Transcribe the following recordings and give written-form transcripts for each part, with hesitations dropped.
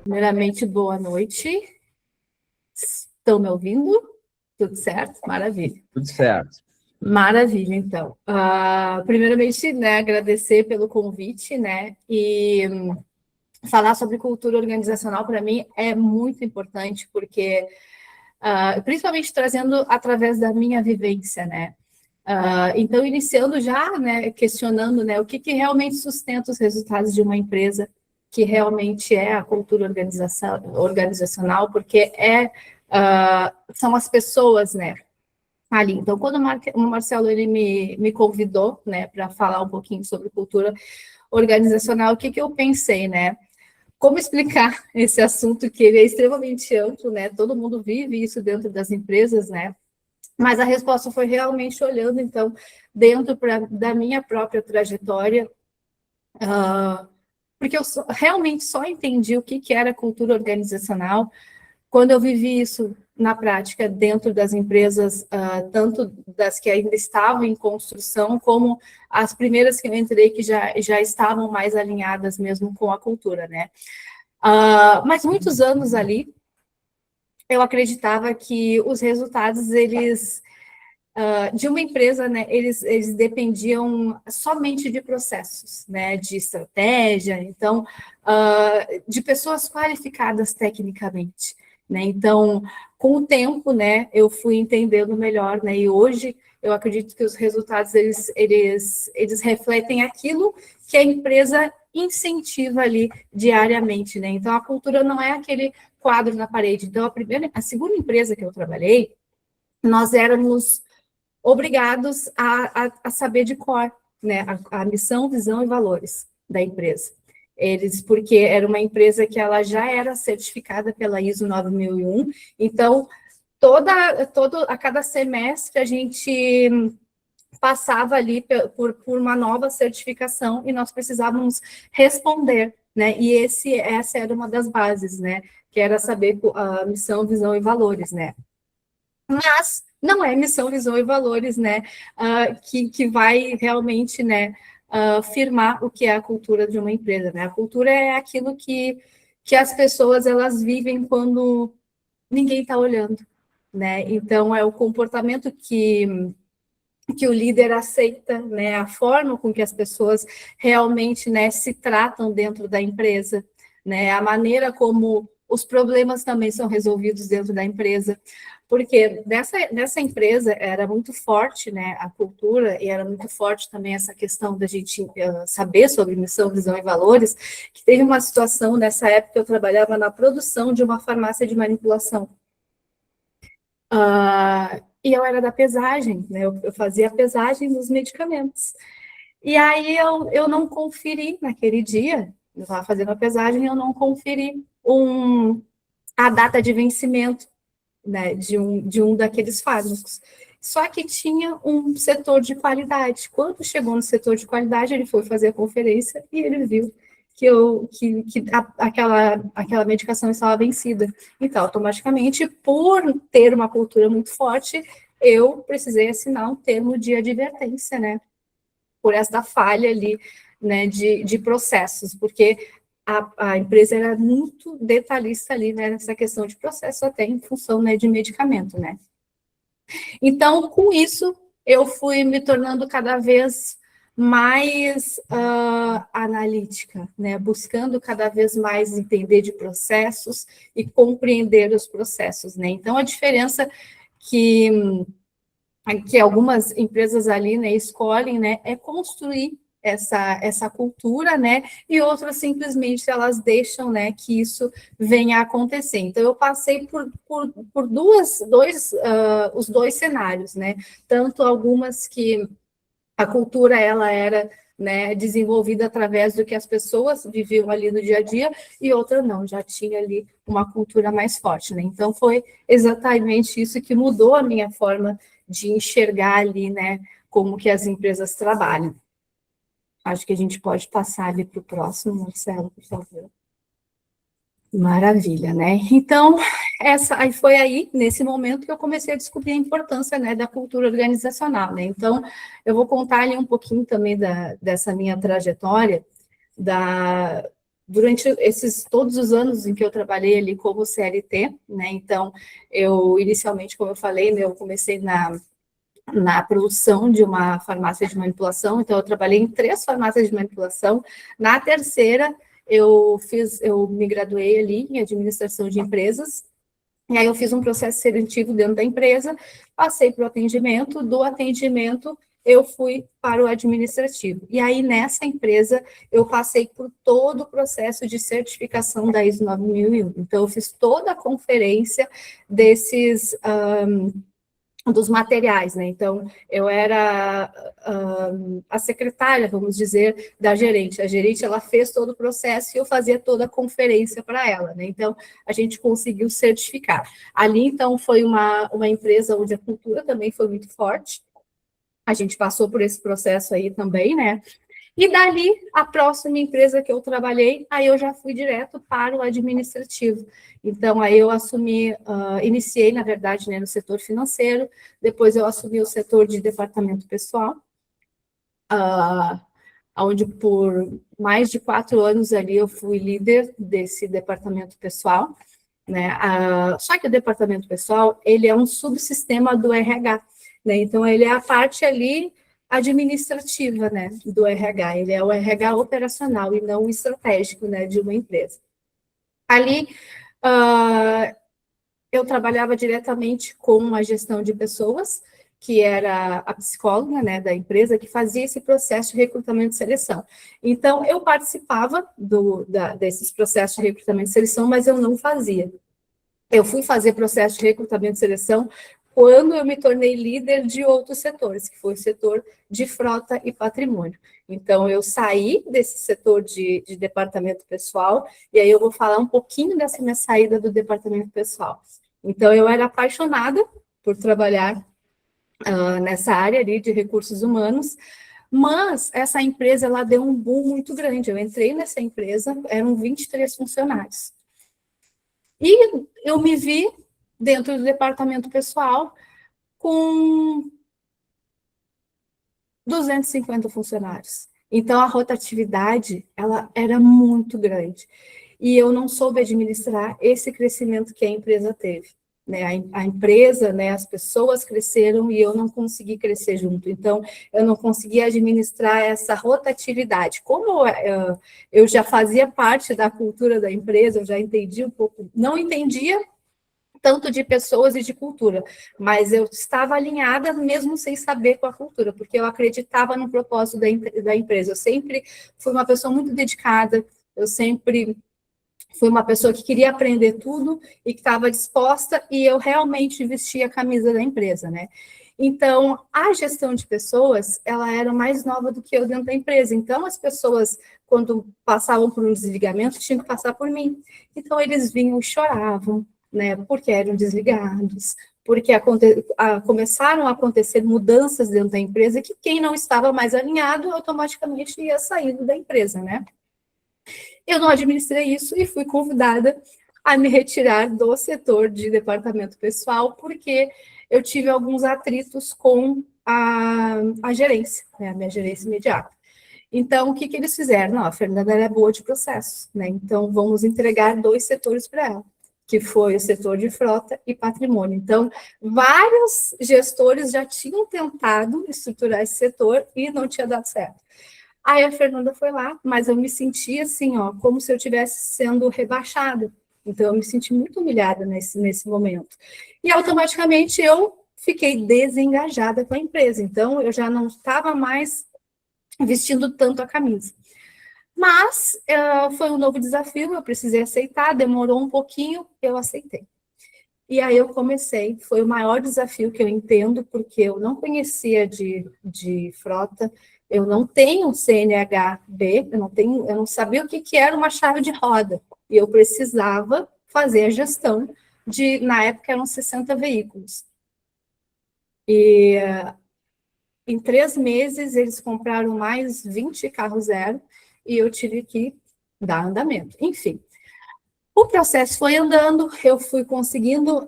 Primeiramente, boa noite. Estão me ouvindo? Tudo certo? Maravilha. Tudo certo. Maravilha, então. Primeiramente, né, agradecer pelo convite, né, e falar sobre cultura organizacional para mim é muito importante, porque, principalmente trazendo através da minha vivência, né. Então, iniciando já, né, questionando, né, o que realmente sustenta os resultados de uma empresa, que realmente é a cultura organizacional, porque são as pessoas, né, ali. Então, quando o Marcelo ele me convidou, né, para falar um pouquinho sobre cultura organizacional, o que eu pensei, né? Como explicar esse assunto que ele é extremamente amplo, né? Todo mundo vive isso dentro das empresas, né? Mas a resposta foi realmente olhando, então, dentro da minha própria trajetória, porque eu realmente só entendi o que era cultura organizacional quando eu vivi isso na prática dentro das empresas, tanto das que ainda estavam em construção, como as primeiras que eu entrei que já estavam mais alinhadas mesmo com a cultura, né? Mas muitos anos ali, eu acreditava que os resultados, eles de uma empresa, né, eles dependiam somente de processos, né, de estratégia, então, de pessoas qualificadas tecnicamente, né, então, com o tempo, né, eu fui entendendo melhor, né, e hoje eu acredito que os resultados, eles refletem aquilo que a empresa incentiva ali diariamente, né, então a cultura não é aquele quadro na parede, então a segunda empresa que eu trabalhei, nós éramos obrigados a saber de cor, né, a missão, visão e valores da empresa. Porque era uma empresa que ela já era certificada pela ISO 9001, então, a cada semestre a gente passava ali por uma nova certificação e nós precisávamos responder, né, e essa era uma das bases, né, que era saber a missão, visão e valores, né. Mas não é missão, visão e valores, né, que vai realmente, né, firmar o que é a cultura de uma empresa, né? A cultura é aquilo que as pessoas, elas vivem quando ninguém está olhando, né? Então, é o comportamento que o líder aceita, né? A forma com que as pessoas realmente, né, se tratam dentro da empresa, né? A maneira como os problemas também são resolvidos dentro da empresa, porque nessa empresa era muito forte, né, a cultura, e era muito forte também essa questão da gente saber sobre missão, visão e valores, que teve uma situação, nessa época eu trabalhava na produção de uma farmácia de manipulação. E eu era da pesagem, né, eu fazia a pesagem dos medicamentos. E aí eu não conferi naquele dia, eu estava fazendo a pesagem e eu não conferi a data de vencimento, né, de um daqueles fármacos. Só que tinha um setor de qualidade. Quando chegou no setor de qualidade, ele foi fazer a conferência e ele viu que aquela medicação estava vencida. Então, automaticamente, por ter uma cultura muito forte, eu precisei assinar um termo de advertência, né, por essa falha ali, né, de processos, porque a empresa era muito detalhista ali, né, nessa questão de processo, até em função, né, de medicamento, né. Então, com isso, eu fui me tornando cada vez mais analítica, né, buscando cada vez mais entender de processos e compreender os processos, né. Então, a diferença que algumas empresas ali, né, escolhem, né, é construir essa cultura, né, e outras simplesmente elas deixam, né, que isso venha a acontecer. Então, eu passei por os dois cenários, né, tanto algumas que a cultura, ela era, né, desenvolvida através do que as pessoas viviam ali no dia a dia, e outra não, já tinha ali uma cultura mais forte, né, então foi exatamente isso que mudou a minha forma de enxergar ali, né, como que as empresas trabalham. Acho que a gente pode passar ali para o próximo, Marcelo, por favor. Maravilha, né? Então, foi aí, nesse momento, que eu comecei a descobrir a importância, né, da cultura organizacional, né? Então, eu vou contar ali um pouquinho também dessa minha trajetória, durante todos os anos em que eu trabalhei ali como CLT, né? Então, eu inicialmente, como eu falei, né, eu comecei na produção de uma farmácia de manipulação, então eu trabalhei em 3 farmácias de manipulação. Na terceira, eu me graduei ali em administração de empresas, e aí eu fiz um processo seletivo dentro da empresa, passei para o atendimento, do atendimento eu fui para o administrativo. E aí, nessa empresa, eu passei por todo o processo de certificação da ISO 9001. Então, eu fiz toda a conferência dos materiais, né? Então, eu era a secretária, vamos dizer, da gerente. A gerente, ela fez todo o processo e eu fazia toda a conferência para ela, né? Então, a gente conseguiu certificar. Ali, então, foi uma empresa onde a cultura também foi muito forte. A gente passou por esse processo aí também, né? E dali, a próxima empresa que eu trabalhei, aí eu já fui direto para o administrativo. Então, aí eu assumi, iniciei, na verdade, né, no setor financeiro, depois eu assumi o setor de departamento pessoal, onde por mais de 4 anos ali eu fui líder desse departamento pessoal, né? Só que o departamento pessoal, ele é um subsistema do RH, né? Então, ele é a parte ali administrativa, né, do RH. Ele é o RH operacional e não o estratégico, né, de uma empresa. Ali, eu trabalhava diretamente com a gestão de pessoas, que era a psicóloga, né, da empresa, que fazia esse processo de recrutamento e seleção. Então, eu participava desses processos de recrutamento e seleção, mas eu não fazia. Eu fui fazer processo de recrutamento e seleção quando eu me tornei líder de outros setores, que foi o setor de frota e patrimônio. Então, eu saí desse setor de departamento pessoal, e aí eu vou falar um pouquinho dessa minha saída do departamento pessoal. Então, eu era apaixonada por trabalhar nessa área ali de recursos humanos, mas essa empresa, ela deu um boom muito grande. Eu entrei nessa empresa, eram 23 funcionários. E eu me vi dentro do departamento pessoal com 250 funcionários. Então, a rotatividade, ela era muito grande. E eu não soube administrar esse crescimento que a empresa teve. Né? A empresa, né, as pessoas cresceram e eu não consegui crescer junto. Então, eu não consegui administrar essa rotatividade. Como eu já fazia parte da cultura da empresa, eu já entendi um pouco, não entendia tanto de pessoas e de cultura, mas eu estava alinhada mesmo sem saber com a cultura, porque eu acreditava no propósito da empresa. Eu sempre fui uma pessoa muito dedicada, eu sempre fui uma pessoa que queria aprender tudo e que estava disposta, e eu realmente vestia a camisa da empresa, né? Então, a gestão de pessoas, ela era mais nova do que eu dentro da empresa. Então, as pessoas, quando passavam por um desligamento, tinham que passar por mim. Então, eles vinham e choravam, né? Porque eram desligados, porque começaram a acontecer mudanças dentro da empresa que quem não estava mais alinhado automaticamente ia saindo da empresa, né? Eu não administrei isso e fui convidada a me retirar do setor de departamento pessoal, porque eu tive alguns atritos com a gerência, né, a minha gerência imediata. Então, o que eles fizeram? Não, a Fernanda é boa de processo, né? Então, vamos entregar 2 setores para ela, que foi o setor de frota e patrimônio. Então, vários gestores já tinham tentado estruturar esse setor e não tinha dado certo. Aí a Fernanda foi lá, mas eu me senti assim, ó, como se eu estivesse sendo rebaixada. Então, eu me senti muito humilhada nesse momento. E automaticamente eu fiquei desengajada com a empresa. Então, eu já não estava mais vestindo tanto a camisa. Mas foi um novo desafio, eu precisei aceitar, demorou um pouquinho, eu aceitei. E aí eu comecei, foi o maior desafio que eu entendo, porque eu não conhecia de frota, eu não tenho CNH-B, eu não sabia o que era uma chave de roda, e eu precisava fazer a gestão na época eram 60 veículos. E em 3 meses eles compraram mais 20 carros zero, e eu tive que dar andamento. Enfim, o processo foi andando, eu fui conseguindo...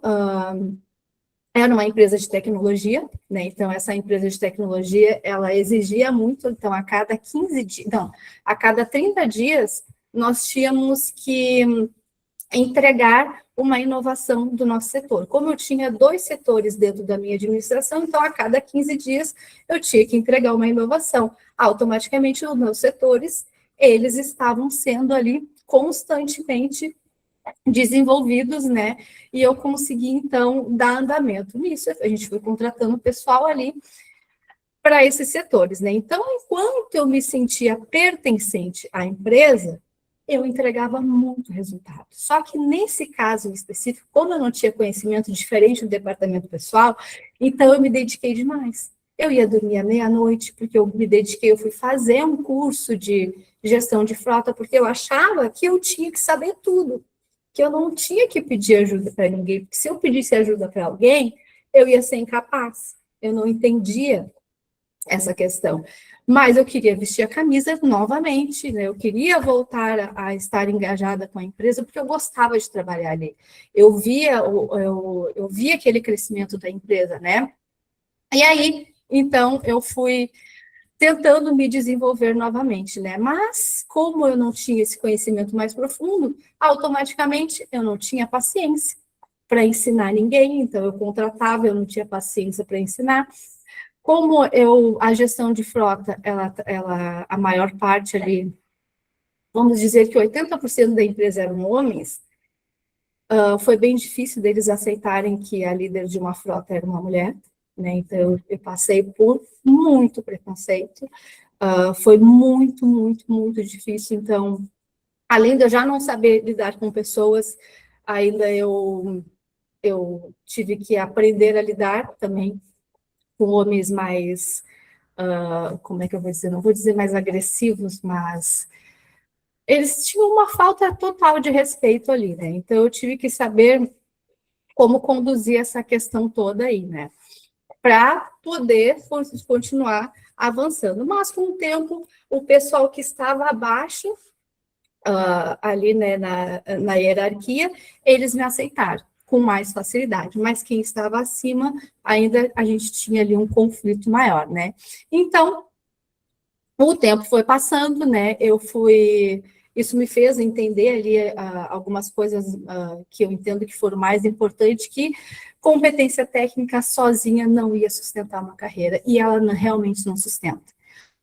Era uma empresa de tecnologia, né? Então, essa empresa de tecnologia, ela exigia muito, então, a cada 15 dias, não, a cada 30 dias, nós tínhamos que entregar uma inovação do nosso setor. Como eu tinha 2 setores dentro da minha administração, então a cada 15 dias eu tinha que entregar uma inovação. Automaticamente os meus setores, eles estavam sendo ali constantemente desenvolvidos, né? E eu consegui, então, dar andamento nisso. A gente foi contratando pessoal ali para esses setores, né? Então, enquanto eu me sentia pertencente à empresa, eu entregava muito resultado. Só que nesse caso específico, como eu não tinha conhecimento diferente do departamento pessoal, então eu me dediquei demais. Eu ia dormir à meia-noite, porque eu me dediquei, eu fui fazer um curso de gestão de frota, porque eu achava que eu tinha que saber tudo, que eu não tinha que pedir ajuda para ninguém, porque se eu pedisse ajuda para alguém, eu ia ser incapaz. Eu não entendia essa questão. Mas eu queria vestir a camisa novamente, né? Eu queria voltar a estar engajada com a empresa, porque eu gostava de trabalhar ali. Eu via aquele crescimento da empresa, né? E aí, então, eu fui tentando me desenvolver novamente, né? Mas, como eu não tinha esse conhecimento mais profundo, automaticamente eu não tinha paciência para ensinar ninguém, então eu contratava, eu não tinha paciência para ensinar. Como a gestão de frota, a maior parte ali, vamos dizer que 80% da empresa eram homens, foi bem difícil deles aceitarem que a líder de uma frota era uma mulher, né? Então, eu passei por muito preconceito, foi muito, muito, muito difícil. Então, além de eu já não saber lidar com pessoas, ainda eu tive que aprender a lidar também com homens mais como é que eu vou dizer? Não vou dizer mais agressivos, mas eles tinham uma falta total de respeito ali, né? Então eu tive que saber como conduzir essa questão toda aí, né? Para poder continuar avançando. Mas com o tempo, o pessoal que estava abaixo, ali, né, na hierarquia, eles me aceitaram com mais facilidade, mas quem estava acima, ainda a gente tinha ali um conflito maior, né? Então, o tempo foi passando, né? Isso me fez entender ali algumas coisas que eu entendo que foram mais importantes, que competência técnica sozinha não ia sustentar uma carreira, e ela realmente não sustenta,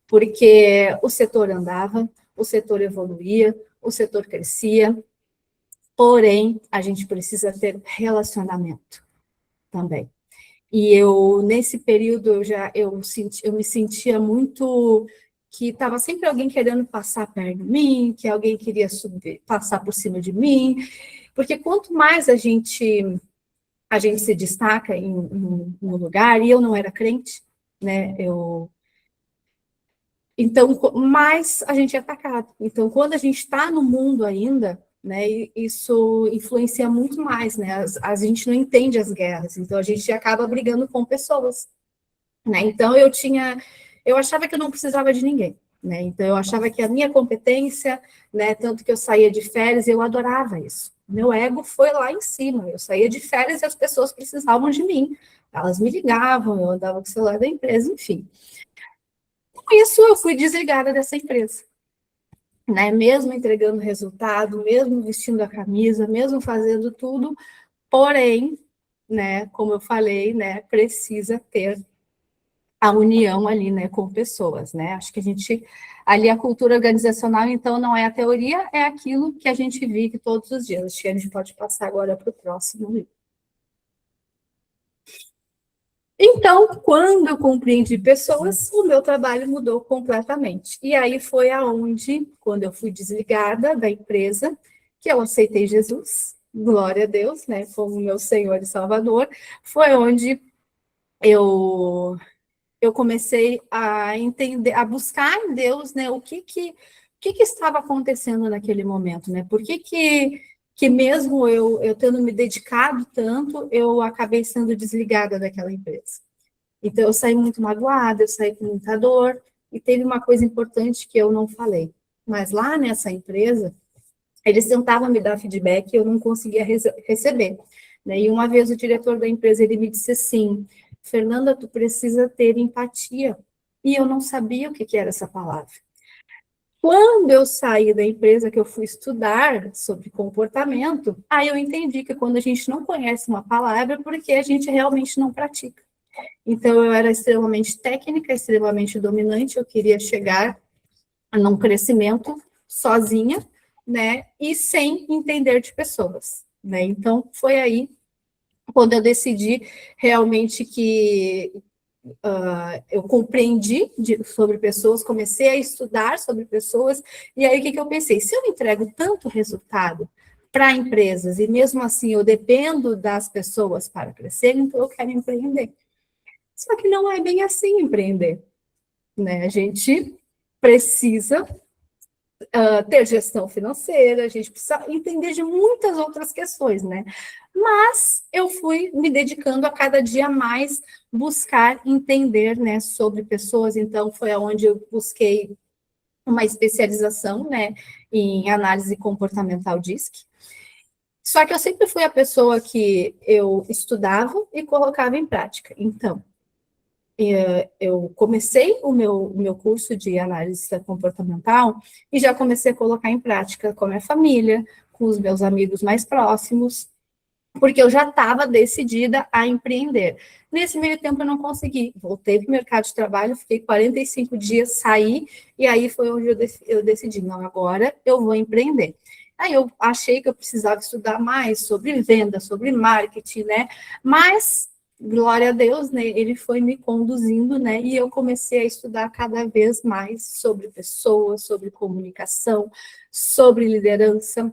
porque o setor andava, o setor evoluía, o setor crescia, porém, a gente precisa ter relacionamento também. E nesse período, eu me sentia muito que estava sempre alguém querendo passar perto de mim, que alguém queria passar por cima de mim, porque quanto mais a gente se destaca em um lugar, e eu não era crente, né, então, mais a gente é atacado. Então, quando a gente está no mundo ainda, né, isso influencia muito mais, né, a gente não entende as guerras, então a gente acaba brigando com pessoas, né? Então eu achava que eu não precisava de ninguém, né? Então eu achava que a minha competência, né, tanto que eu saía de férias, eu adorava isso. Meu ego foi lá em cima. Eu saía de férias e as pessoas precisavam de mim. Elas me ligavam, eu andava com o celular da empresa, enfim. Com isso eu fui desligada dessa empresa, né? Mesmo entregando resultado, mesmo vestindo a camisa, mesmo fazendo tudo, porém, né, como eu falei, né, precisa ter a união ali, né, com pessoas, né? Acho que ali a cultura organizacional, então, não é a teoria, é aquilo que a gente vive todos os dias. Acho que a gente pode passar agora para o próximo. Então, quando eu compreendi pessoas, o meu trabalho mudou completamente. E aí foi aonde, quando eu fui desligada da empresa, que eu aceitei Jesus, glória a Deus, né, como meu Senhor e Salvador, foi onde eu comecei a entender, a buscar em Deus, né, o que estava acontecendo naquele momento, né? Por que mesmo eu tendo me dedicado tanto, eu acabei sendo desligada daquela empresa? Então, eu saí muito magoada, eu saí com muita dor, e teve uma coisa importante que eu não falei. Mas lá nessa empresa, eles tentavam me dar feedback e eu não conseguia receber, né? E uma vez o diretor da empresa, ele me disse assim, Fernanda, tu precisa ter empatia. E eu não sabia o que era essa palavra. Quando eu saí da empresa, que eu fui estudar sobre comportamento, aí eu entendi que quando a gente não conhece uma palavra, é porque a gente realmente não pratica. Então, eu era extremamente técnica, extremamente dominante, eu queria chegar num crescimento sozinha, né, e sem entender de pessoas, né. Então, foi aí quando eu decidi realmente que eu compreendi sobre pessoas, comecei a estudar sobre pessoas, e aí o que eu pensei? Se eu entrego tanto resultado para empresas e mesmo assim eu dependo das pessoas para crescer, então eu quero empreender. Só que não é bem assim empreender, né? A gente precisa ter gestão financeira, a gente precisa entender de muitas outras questões, né? Mas eu fui me dedicando a cada dia mais buscar entender, né, sobre pessoas, então foi aonde eu busquei uma especialização, né, em análise comportamental DISC. Só que eu sempre fui a pessoa que eu estudava e colocava em prática. Então, eu comecei o meu curso de análise comportamental e já comecei a colocar em prática com a minha família, com os meus amigos mais próximos, porque eu já estava decidida a empreender. Nesse meio tempo eu não consegui, voltei para o mercado de trabalho, fiquei 45 dias, saí, e aí foi onde eu decidi, não, agora eu vou empreender. Aí eu achei que eu precisava estudar mais sobre venda, sobre marketing, né? Mas, glória a Deus, né? Ele foi me conduzindo, né? E eu comecei a estudar cada vez mais sobre pessoas, sobre comunicação, sobre liderança.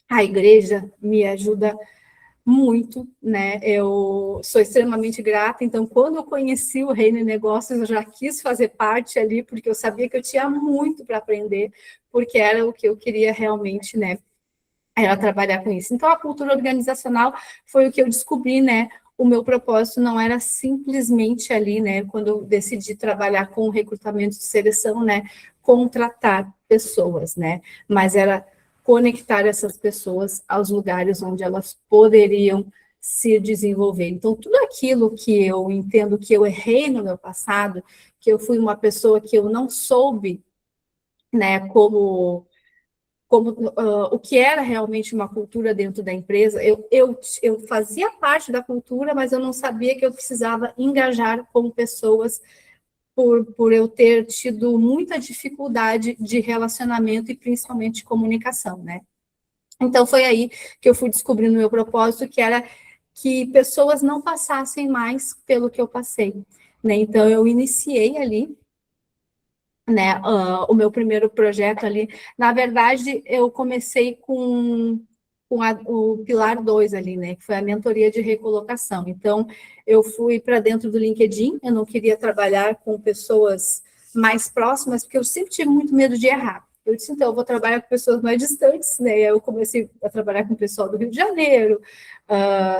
A igreja me ajuda muito, né? Eu sou extremamente grata. Então, quando eu conheci o Reino de Negócios, eu já quis fazer parte ali, porque eu sabia que eu tinha muito para aprender, porque era o que eu queria realmente, né? Era trabalhar com isso. Então, a cultura organizacional foi o que eu descobri, né? O meu propósito não era simplesmente ali, né? Quando eu decidi trabalhar com recrutamento de seleção, né? Contratar pessoas, né? Mas era conectar essas pessoas aos lugares onde elas poderiam se desenvolver. Então, tudo aquilo que eu entendo que eu errei no meu passado, que eu fui uma pessoa que eu não soube, né? Como o que era realmente uma cultura dentro da empresa. Eu fazia parte da cultura, mas eu não sabia que eu precisava engajar com pessoas por eu ter tido muita dificuldade de relacionamento e principalmente de comunicação, né? Então foi aí que eu fui descobrindo o meu propósito, que era que pessoas não passassem mais pelo que eu passei, né? Então eu iniciei ali, né, o meu primeiro projeto ali. Na verdade, eu comecei com o pilar 2 ali, né, que foi a mentoria de recolocação. Então, eu fui para dentro do LinkedIn, eu não queria trabalhar com pessoas mais próximas, porque eu sempre tive muito medo de errar. Eu disse, então, eu vou trabalhar com pessoas mais distantes, né, eu comecei a trabalhar com o pessoal do Rio de Janeiro,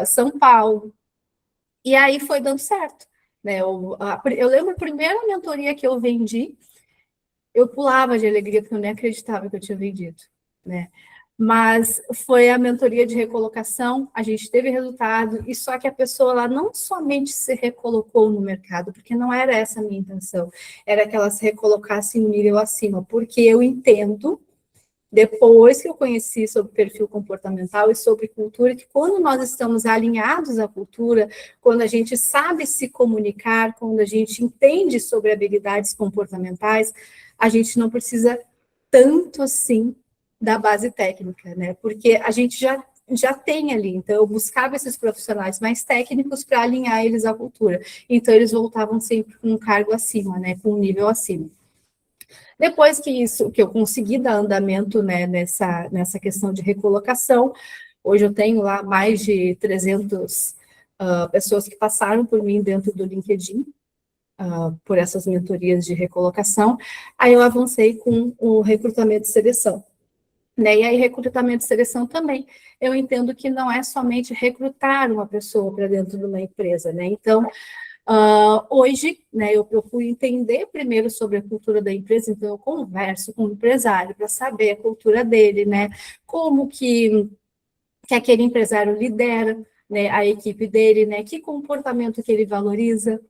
São Paulo, e aí foi dando certo. Né, eu lembro a primeira mentoria que eu vendi, eu pulava de alegria, porque eu nem acreditava que eu tinha vendido, né? Mas foi a mentoria de recolocação, a gente teve resultado, e só que a pessoa lá não somente se recolocou no mercado, porque não era essa a minha intenção, era que ela se recolocasse um nível acima, porque eu entendo, depois que eu conheci sobre perfil comportamental e sobre cultura, que quando nós estamos alinhados à cultura, quando a gente sabe se comunicar, quando a gente entende sobre habilidades comportamentais, a gente não precisa tanto assim da base técnica, né? Porque a gente já tem ali, então eu buscava esses profissionais mais técnicos para alinhar eles à cultura. Então eles voltavam sempre com um cargo acima, né, com um nível acima. Depois que eu consegui dar andamento, né, nessa questão de recolocação, hoje eu tenho lá mais de 300 pessoas que passaram por mim dentro do LinkedIn, por essas mentorias de recolocação, aí eu avancei com o recrutamento e seleção. Né? E aí, recrutamento e seleção também. Eu entendo que não é somente recrutar uma pessoa para dentro de uma empresa, né? Então, hoje, né, eu procuro entender primeiro sobre a cultura da empresa, então eu converso com o empresário para saber a cultura dele, né, como que aquele empresário lidera, né, a equipe dele, né, que comportamento que ele valoriza,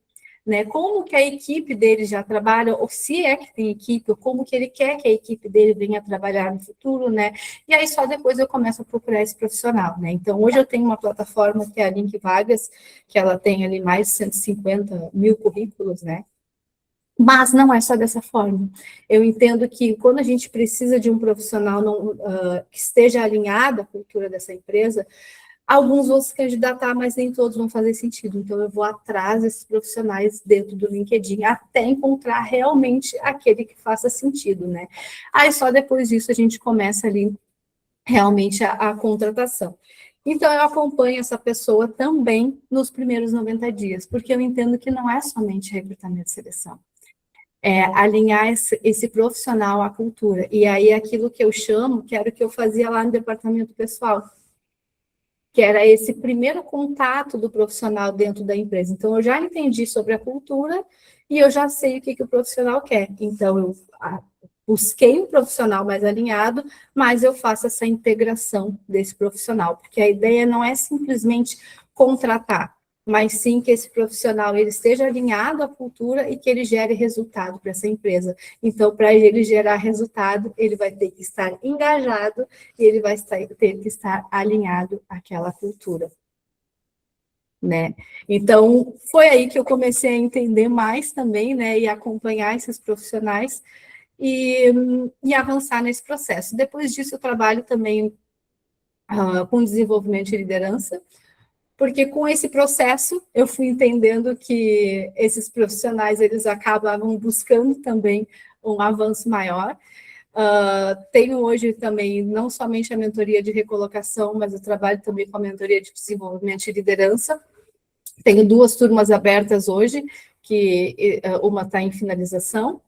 né? Como que a equipe dele já trabalha, ou se é que tem equipe, ou como que ele quer que a equipe dele venha trabalhar no futuro, né? E aí só depois eu começo a procurar esse profissional, né? Então, hoje eu tenho uma plataforma que é a Link Vagas, que ela tem ali mais de 150 mil currículos, né? Mas não é só dessa forma. Eu entendo que quando a gente precisa de um profissional que esteja alinhado à cultura dessa empresa, alguns vão se candidatar, mas nem todos vão fazer sentido. Então, eu vou atrás desses profissionais dentro do LinkedIn até encontrar realmente aquele que faça sentido, né? Aí, só depois disso, a gente começa ali realmente a contratação. Então, eu acompanho essa pessoa também nos primeiros 90 dias, porque eu entendo que não é somente recrutamento e seleção. É alinhar esse profissional à cultura. E aí, aquilo que eu chamo, que era o que eu fazia lá no departamento pessoal, que era esse primeiro contato do profissional dentro da empresa. Então, eu já entendi sobre a cultura e eu já sei o que o profissional quer. Então, eu busquei um profissional mais alinhado, mas eu faço essa integração desse profissional, porque a ideia não é simplesmente contratar, mas sim que esse profissional ele esteja alinhado à cultura e que ele gere resultado para essa empresa. Então, para ele gerar resultado, ele vai ter que estar engajado e ele vai ter que estar alinhado àquela cultura, né? Então, foi aí que eu comecei a entender mais também, né, e acompanhar esses profissionais e avançar nesse processo. Depois disso, eu trabalho também com desenvolvimento de liderança, porque com esse processo eu fui entendendo que esses profissionais eles acabavam buscando também um avanço maior. Tenho hoje também não somente a mentoria de recolocação, mas eu trabalho também com a mentoria de desenvolvimento de liderança. Tenho 2 turmas abertas hoje, que uma está em finalização,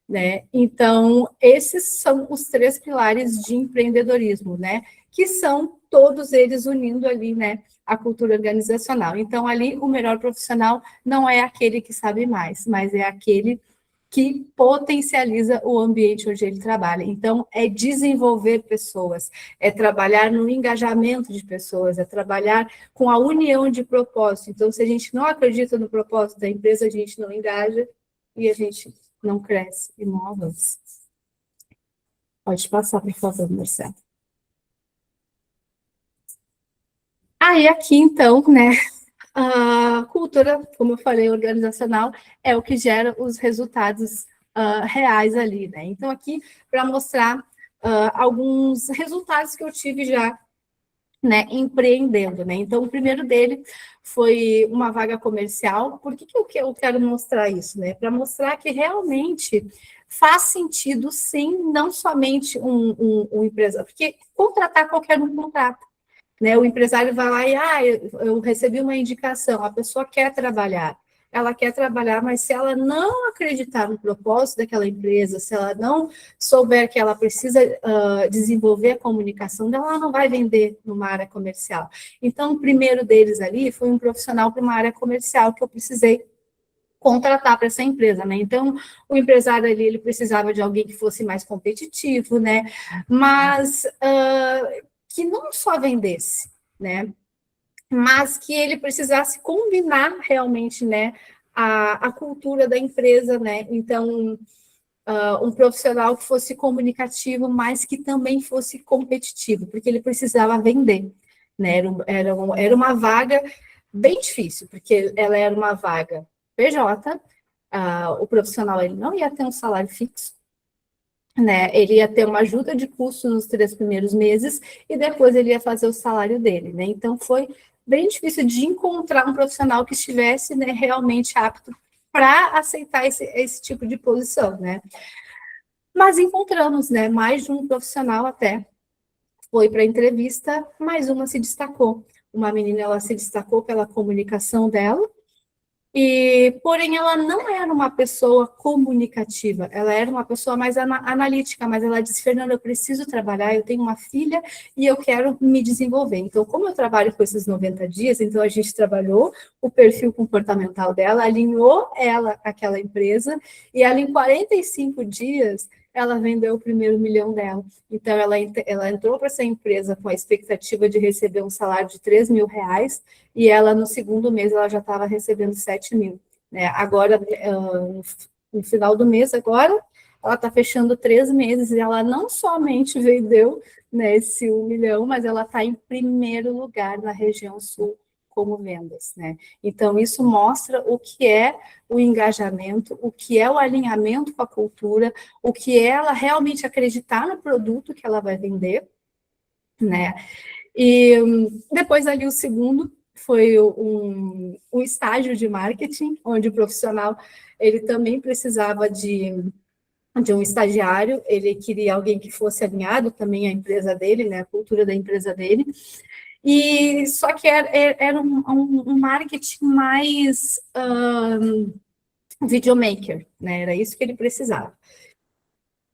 né? Então, esses são os 3 pilares de empreendedorismo, né? Que são todos eles unindo ali, né, a cultura organizacional. Então, ali, o melhor profissional não é aquele que sabe mais, mas é aquele que potencializa o ambiente onde ele trabalha. Então, é desenvolver pessoas, é trabalhar no engajamento de pessoas, é trabalhar com a união de propósito. Então, se a gente não acredita no propósito da empresa, a gente não engaja e a gente não cresce e não avança. Pode passar, por favor, Marcelo. Aí, aqui, então, né, a cultura, como eu falei, organizacional, é o que gera os resultados reais ali, né? Então, aqui, para mostrar alguns resultados que eu tive já, né, empreendendo, né? Então, o primeiro dele foi uma vaga comercial. Por que eu quero mostrar isso, né? Para mostrar que realmente faz sentido, sim, não somente um empresário, porque contratar qualquer um contrata, né? O empresário vai lá e, eu recebi uma indicação, a pessoa quer trabalhar, ela quer trabalhar, mas se ela não acreditar no propósito daquela empresa, se ela não souber que ela precisa desenvolver a comunicação dela, ela não vai vender numa área comercial. Então, o primeiro deles ali foi um profissional para uma área comercial que eu precisei contratar para essa empresa, né? Então, o empresário ali, ele precisava de alguém que fosse mais competitivo, né? Mas que não só vendesse, né? Mas que ele precisasse combinar realmente, né, a cultura da empresa, né? Então, um profissional que fosse comunicativo, mas que também fosse competitivo, porque ele precisava vender, né? Era uma vaga bem difícil, porque ela era uma vaga PJ, o profissional ele não ia ter um salário fixo, né? Ele ia ter uma ajuda de custo nos 3 primeiros meses e depois ele ia fazer o salário dele, né? Então foi bem difícil de encontrar um profissional que estivesse, né, realmente apto para aceitar esse tipo de posição, né? Mas encontramos, né? Mais de um profissional até foi para a entrevista, mais uma se destacou. Uma menina, ela se destacou pela comunicação dela, porém, ela não era uma pessoa comunicativa, ela era uma pessoa mais analítica, mas ela disse, Fernanda, eu preciso trabalhar, eu tenho uma filha e eu quero me desenvolver. Então, como eu trabalho com esses 90 dias, então a gente trabalhou o perfil comportamental dela, alinhou ela àquela empresa, e ela em 45 dias, ela vendeu o primeiro milhão dela. Então, ela entrou para essa empresa com a expectativa de receber um salário de R$3.000, e ela, no segundo mês, ela já estava recebendo 7 mil. né? Agora, no final do mês, agora, ela está fechando 3 meses, e ela não somente vendeu, né, esse 1 milhão, mas ela está em primeiro lugar na região sul como vendas, né? Então, isso mostra o que é o engajamento, o que é o alinhamento com a cultura, o que é ela realmente acreditar no produto que ela vai vender, né? E depois ali o segundo foi um estágio de marketing, onde o profissional, ele também precisava de um estagiário, ele queria alguém que fosse alinhado também à empresa dele, né, a cultura da empresa dele, e só que era um marketing mais videomaker, né, era isso que ele precisava.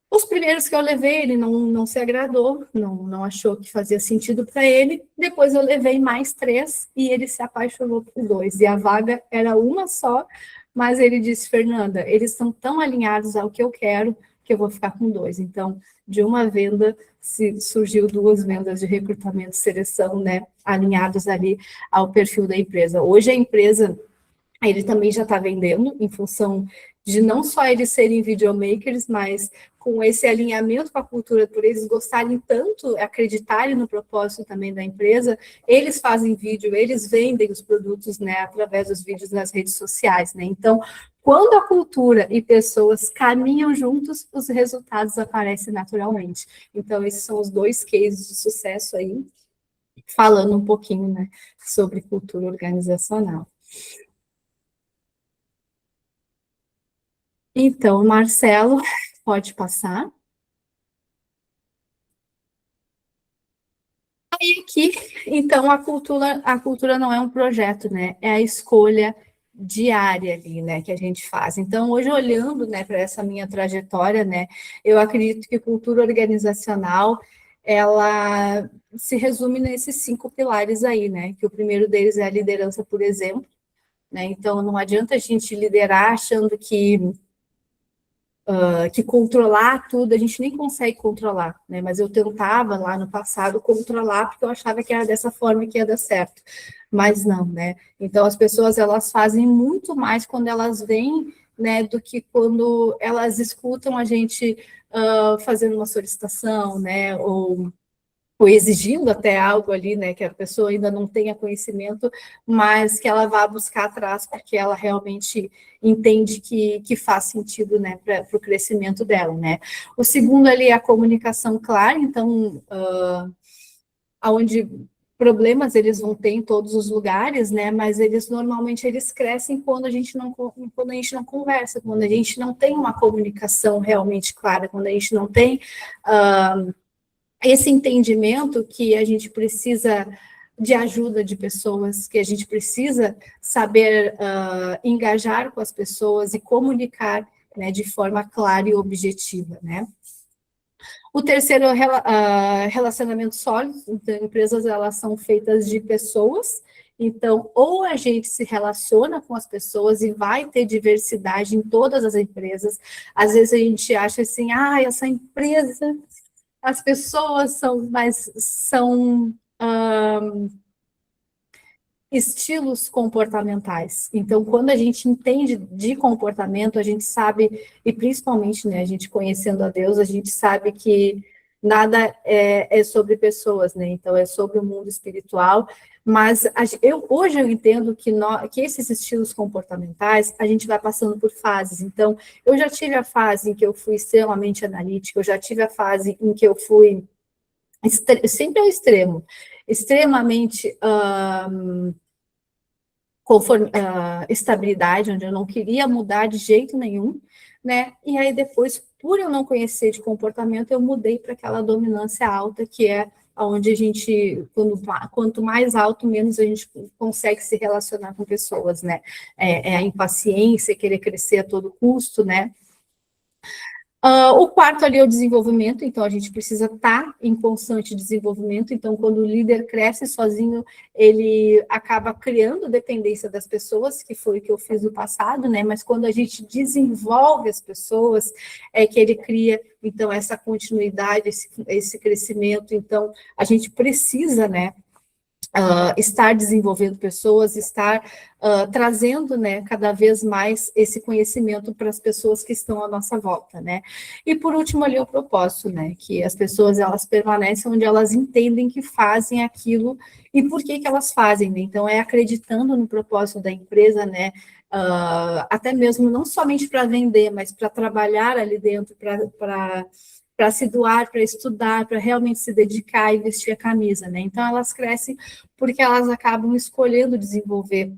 Os primeiros que eu levei, ele não se agradou, não achou que fazia sentido para ele. Depois eu levei mais 3 e ele se apaixonou por 2. E a vaga era uma só, mas ele disse, Fernanda, eles estão tão alinhados ao que eu quero que eu vou ficar com 2. Então, de uma venda, surgiu 2 vendas de recrutamento e seleção, né, alinhados ali ao perfil da empresa. Hoje a empresa, ele também já está vendendo, em função de não só eles serem videomakers, mas com esse alinhamento com a cultura, por eles gostarem tanto, acreditarem no propósito também da empresa, eles fazem vídeo, eles vendem os produtos, né, através dos vídeos nas redes sociais, né? Então, quando a cultura e pessoas caminham juntos, os resultados aparecem naturalmente. Então, esses são os 2 cases de sucesso aí, falando um pouquinho, né, sobre cultura organizacional. Então, Marcelo, pode passar. E aqui, então, a cultura não é um projeto, né? É a escolha diária ali, né, que a gente faz. Então, hoje, olhando, né, para essa minha trajetória, né, eu acredito que cultura organizacional, ela se resume nesses 5 pilares aí, né? Que o primeiro deles é a liderança, por exemplo, né? Então, não adianta a gente liderar achando que controlar tudo, a gente nem consegue controlar, né? Mas eu tentava lá no passado controlar, porque eu achava que era dessa forma que ia dar certo. Mas não, né? Então as pessoas, elas fazem muito mais quando elas vêm, né, do que quando elas escutam a gente fazendo uma solicitação, né, ou exigindo até algo ali, né, que a pessoa ainda não tenha conhecimento, mas que ela vá buscar atrás, porque ela realmente entende que faz sentido, né, para o crescimento dela, né. O segundo ali é a comunicação clara, então, onde problemas eles vão ter em todos os lugares, né, mas eles normalmente eles crescem quando a gente não conversa, quando a gente não tem uma comunicação realmente clara, quando a gente não tem esse entendimento que a gente precisa de ajuda de pessoas, que a gente precisa saber engajar com as pessoas e comunicar, né, de forma clara e objetiva, né? O terceiro é relacionamento sólido. Então, empresas, elas são feitas de pessoas, então, ou a gente se relaciona com as pessoas e vai ter diversidade em todas as empresas. Às vezes a gente acha assim, essa empresa, as pessoas são estilos comportamentais. Então, quando a gente entende de comportamento, a gente sabe, e principalmente, né, a gente conhecendo a Deus, a gente sabe que nada é sobre pessoas, né? Então, é sobre o mundo espiritual. Mas hoje eu entendo que esses estilos comportamentais, a gente vai passando por fases. Então, eu já tive a fase em que eu fui extremamente analítica, eu já tive a fase em que eu fui sempre ao extremo, extremamente estabilidade, onde eu não queria mudar de jeito nenhum, né? E aí depois, por eu não conhecer de comportamento, eu mudei para aquela dominância alta, que é onde a gente, quanto mais alto, menos a gente consegue se relacionar com pessoas, né? É a impaciência, querer crescer a todo custo, né? O quarto ali é o desenvolvimento, então a gente precisa estar em constante desenvolvimento, então quando o líder cresce sozinho, ele acaba criando dependência das pessoas, que foi o que eu fiz no passado, né, mas quando a gente desenvolve as pessoas, é que ele cria, então, essa continuidade, esse crescimento, então a gente precisa, né, estar desenvolvendo pessoas, estar trazendo, né, cada vez mais esse conhecimento para as pessoas que estão à nossa volta, né? E por último ali o propósito, né, que as pessoas elas permanecem onde elas entendem que fazem aquilo e por que que elas fazem, né? Então é acreditando no propósito da empresa, né? Até mesmo não somente para vender, mas para trabalhar ali dentro, para se doar, para estudar, para realmente se dedicar e vestir a camisa, né? Então elas crescem porque elas acabam escolhendo desenvolver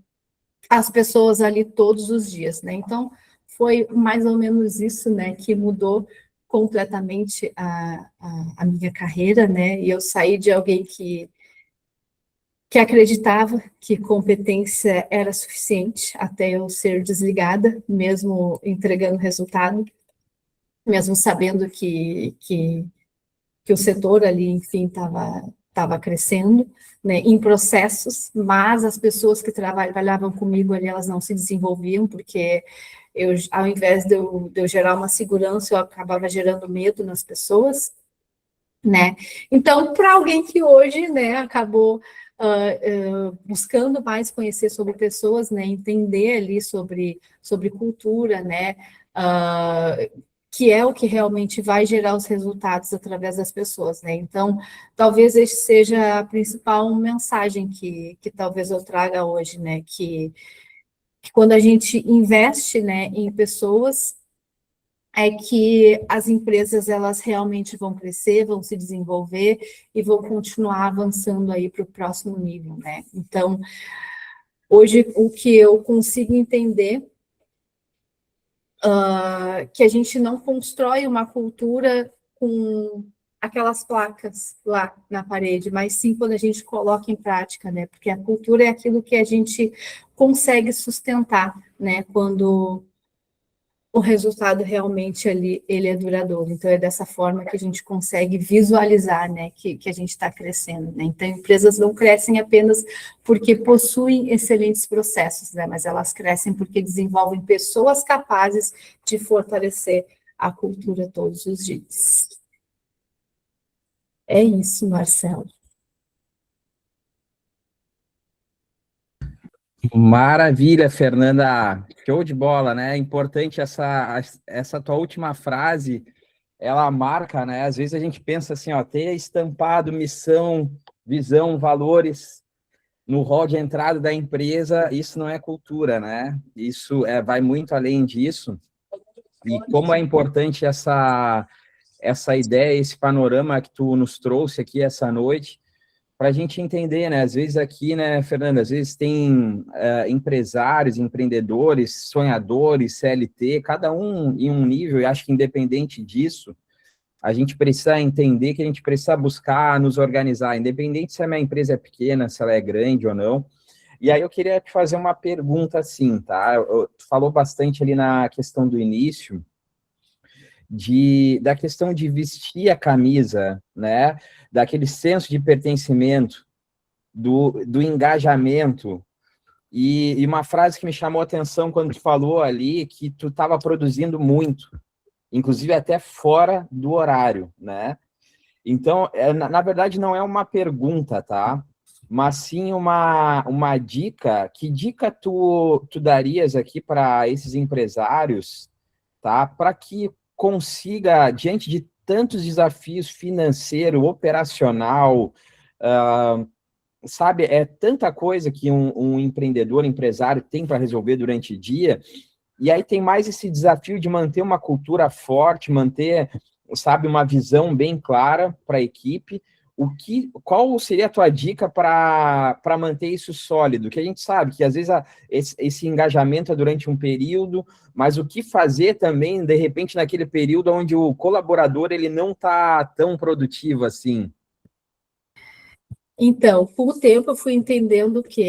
as pessoas ali todos os dias, né? Então foi mais ou menos isso, né, que mudou completamente a minha carreira, né? E eu saí de alguém que acreditava que competência era suficiente até eu ser desligada, mesmo entregando resultado, mesmo sabendo que o setor ali, enfim, estava crescendo, né, em processos, mas as pessoas que trabalhavam comigo ali, elas não se desenvolviam, porque eu, ao invés de eu gerar uma segurança, eu acabava gerando medo nas pessoas, né? Então, para alguém que hoje, né, acabou buscando mais conhecer sobre pessoas, né, entender ali sobre cultura, né, que é o que realmente vai gerar os resultados através das pessoas, né? Então, talvez esse seja a principal mensagem que talvez eu traga hoje, né? Que quando a gente investe, né, em pessoas, é que as empresas elas realmente vão crescer, vão se desenvolver e vão continuar avançando aí para o próximo nível, né? Então, hoje o que eu consigo entender que a gente não constrói uma cultura com aquelas placas lá na parede, mas sim quando a gente coloca em prática, né? Porque a cultura é aquilo que a gente consegue sustentar, né? Quando o resultado realmente ali, ele é duradouro. Então, é dessa forma que a gente consegue visualizar, né, que a gente está crescendo, né? Então, empresas não crescem apenas porque possuem excelentes processos, né, mas elas crescem porque desenvolvem pessoas capazes de fortalecer a cultura todos os dias. É isso, Marcelo. Maravilha, Fernanda. Show de bola, né? Importante essa tua última frase, ela marca, né? Às vezes a gente pensa assim, ó, ter estampado missão, visão, valores no hall de entrada da empresa, isso não é cultura, né? Isso vai muito além disso. E como é importante essa ideia, esse panorama que tu nos trouxe aqui essa noite, para a gente entender, né? Às vezes aqui, né, Fernanda, às vezes tem empresários, empreendedores, sonhadores, CLT, cada um em um nível, e acho que independente disso, a gente precisa entender que a gente precisa buscar nos organizar, independente se a minha empresa é pequena, se ela é grande ou não. E aí eu queria te fazer uma pergunta assim, tá? Tu falou bastante ali na questão do início, da questão de vestir a camisa, né? Daquele senso de pertencimento, do engajamento. E uma frase que me chamou a atenção quando tu falou ali, que tu estava produzindo muito, inclusive até fora do horário, né? Então, na verdade, não é uma pergunta, tá? Mas sim uma dica. Que dica tu darias aqui para esses empresários, tá? Para que consiga, diante de tantos desafios financeiro, operacional, sabe, é tanta coisa que um empreendedor, empresário tem para resolver durante o dia, e aí tem mais esse desafio de manter uma cultura forte, manter, sabe, uma visão bem clara para a equipe. Qual seria a tua dica para manter isso sólido? Que a gente sabe que às vezes esse engajamento é durante um período, mas o que fazer também, de repente, naquele período onde o colaborador ele não está tão produtivo assim? Então, com o tempo eu fui entendendo que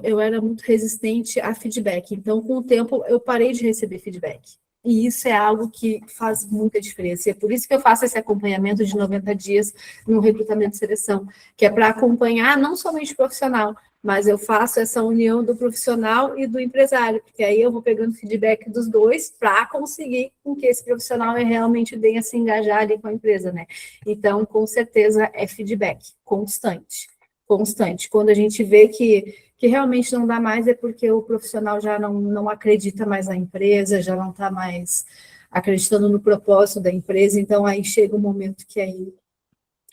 eu era muito resistente a feedback. Então, com o tempo eu parei de receber feedback. E isso é algo que faz muita diferença. E é por isso que eu faço esse acompanhamento de 90 dias no recrutamento e seleção, que é para acompanhar não somente o profissional, mas eu faço essa união do profissional e do empresário, porque aí eu vou pegando feedback dos dois para conseguir com que esse profissional realmente venha se engajar ali com a empresa, né? Então, com certeza, é feedback constante. constante. Quando a gente vê que realmente não dá mais, é porque o profissional já não acredita mais na empresa, já não está mais acreditando no propósito da empresa, então aí chega um momento que aí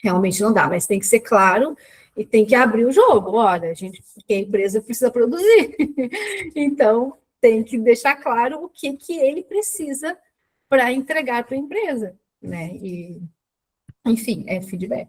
realmente não dá, mas tem que ser claro e tem que abrir o jogo. Olha, porque a empresa precisa produzir, então tem que deixar claro o que ele precisa para entregar para a empresa, né? E, enfim, é feedback.